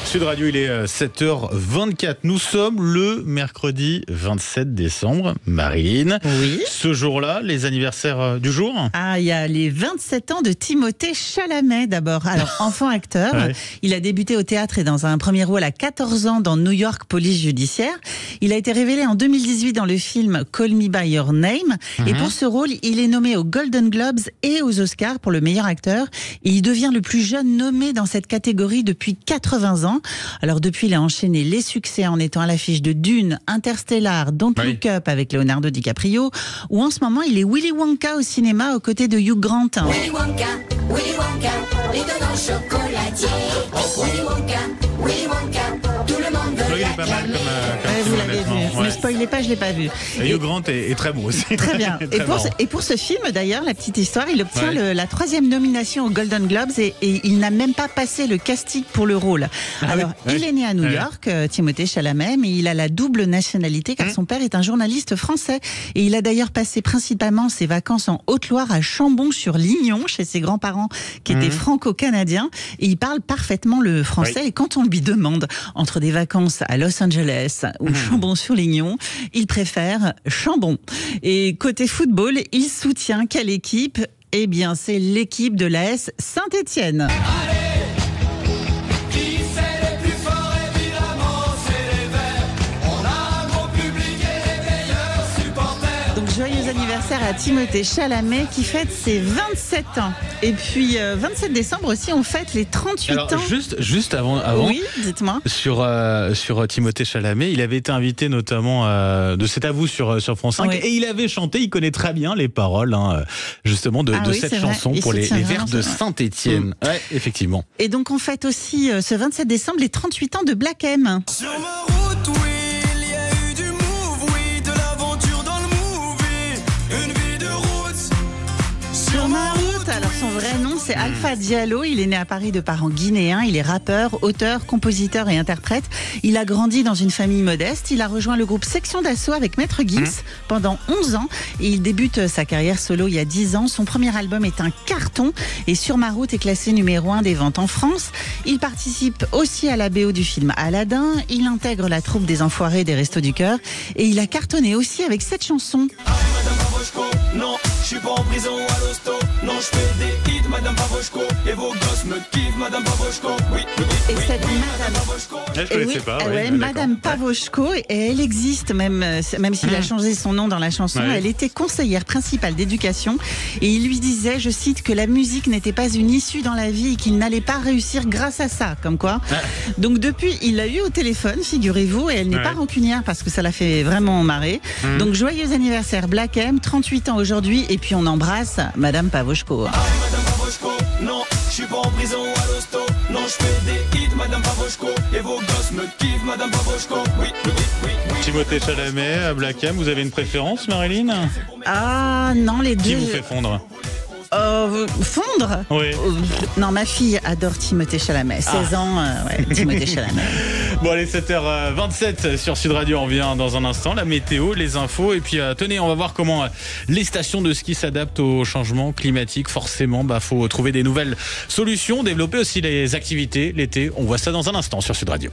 Sud Radio, il est 7h24. Nous sommes le mercredi 27 décembre. Marine. Oui. Ce jour-là, les anniversaires du jour. Ah, il y a les 27 ans de Timothée Chalamet d'abord. Alors, enfant acteur, Ouais. Il a débuté au théâtre et dans un premier rôle à 14 ans dans New York Police Judiciaire. Il a été révélé en 2018 dans le film Call Me By Your Name. Et pour ce rôle, il est nommé aux Golden Globes et aux Oscars pour le meilleur acteur. Et il devient le plus jeune nommé dans cette catégorie depuis 80 ans. Alors depuis, il a enchaîné les succès en étant à l'affiche de Dune, Interstellar, Don't Oui. Look Up avec Leonardo DiCaprio, ou en ce moment, il est Willy Wonka au cinéma aux côtés de Hugh Grant. Willy Wonka, l'étonnant chocolatier. Willy Wonka, tout le monde veut Oui, il est pas mal comme Ouais, vous film, l'avez vu. honnêtement. Ne Ouais. spoilez pas, je l'ai pas vu. Et Hugh Grant est très beau aussi. Très bien. Très Et marrant. pour ce film, d'ailleurs, la petite histoire, il obtient Ouais. la 3e nomination aux Golden Globes et il n'a même pas passé le casting pour le rôle. Alors, oui. il est né à New Ouais. York, Timothée Chalamet, mais il a la double nationalité car son père est un journaliste français. Et il a d'ailleurs passé principalement ses vacances en Haute-Loire à Chambon-sur-Lignon, chez ses grands-parents qui étaient franco-canadiens. Et il parle parfaitement le français. Oui. Et quand on lui demande entre des vacances à Los Angeles ou Chambon-sur-Lignon, il préfère Chambon. Et côté football, il soutient quelle équipe ? Eh bien, c'est l'équipe de l'AS Saint-Étienne. Qui c'est les plus forts, évidemment, c'est les Verts. On a un gros public et les meilleurs supporters. Donc, joyeux anniversaire à Timothée Chalamet qui fête ses 27 ans. Et puis, 27 décembre aussi, on fête les 38 Alors, ans. juste avant. Oui, dites-moi. Sur Timothée Chalamet, il avait été invité notamment de C'est à vous sur France 5 Oui. et il avait chanté, il connaît très bien les paroles justement de Ah oui, cette c'est vrai. chanson Il pour les soutient Verts de vraiment ça. Saint-Étienne. Ouais, effectivement. Et donc, on fête aussi ce 27 décembre les 38 ans de Black M. Sur ma route, oui, il y a eu du move, oui, de l'aventure dans le movie. Une vie de route. Sur ma route. Alors son vrai nom c'est Alpha Diallo, il est né à Paris de parents guinéens, il est rappeur, auteur, compositeur et interprète. Il a grandi dans une famille modeste, il a rejoint le groupe Section d'Assaut avec Maître Gims pendant 11 ans et il débute sa carrière solo il y a 10 ans. Son premier album est un carton et Sur ma route est classé numéro 1 des ventes en France. Il participe aussi à la BO du film Aladdin, il intègre la troupe des Enfoirés des Restos du Cœur et il a cartonné aussi avec cette chanson. Madame Pavoshko, non, je suis pas en prison ou à l'hosto. Non, je fais des hits, Madame Pavoshko. Et vos gosses me kiffent, Madame Pavoshko. Oui, oui, Et oui, cette oui, Madame- Pavoshko. Je Et connaissais oui, pas. ouais, ouais, Madame d'accord. Pavoshko, et elle existe même s'il a changé son nom dans la chanson. Ouais. Elle était conseillère principale d'éducation et il lui disait, je cite, que la musique n'était pas une issue dans la vie et qu'il n'allait pas réussir grâce à ça, comme quoi. Donc depuis, il l'a eu au téléphone, figurez-vous, et elle n'est Ouais. pas rancunière parce que ça l'a fait vraiment marrer. Donc joyeux anniversaire Black M, 38 ans aujourd'hui, et puis on embrasse Madame Pavoshko. Madame Pavoshko, non, je suis pas en prison ou à l'hosto. Non, je fais des hits, Madame Pavoshko. Et vos gosses me kiffent, Madame Pavoshko. Oui, oui, oui, oui. Timothée Chalamet, Black M, vous avez une préférence, Marilyn? Ah non, les deux. Qui vous fait fondre? Fondre Oui. Non, ma fille adore Timothée Chalamet. 16 ans, ouais, Timothée Chalamet. Bon, allez, 7h27 sur Sud Radio. On revient dans un instant. La météo, les infos. Et puis, tenez, on va voir comment les stations de ski s'adaptent au changement climatique. Forcément, faut trouver des nouvelles solutions, développer aussi les activités l'été. On voit ça dans un instant sur Sud Radio.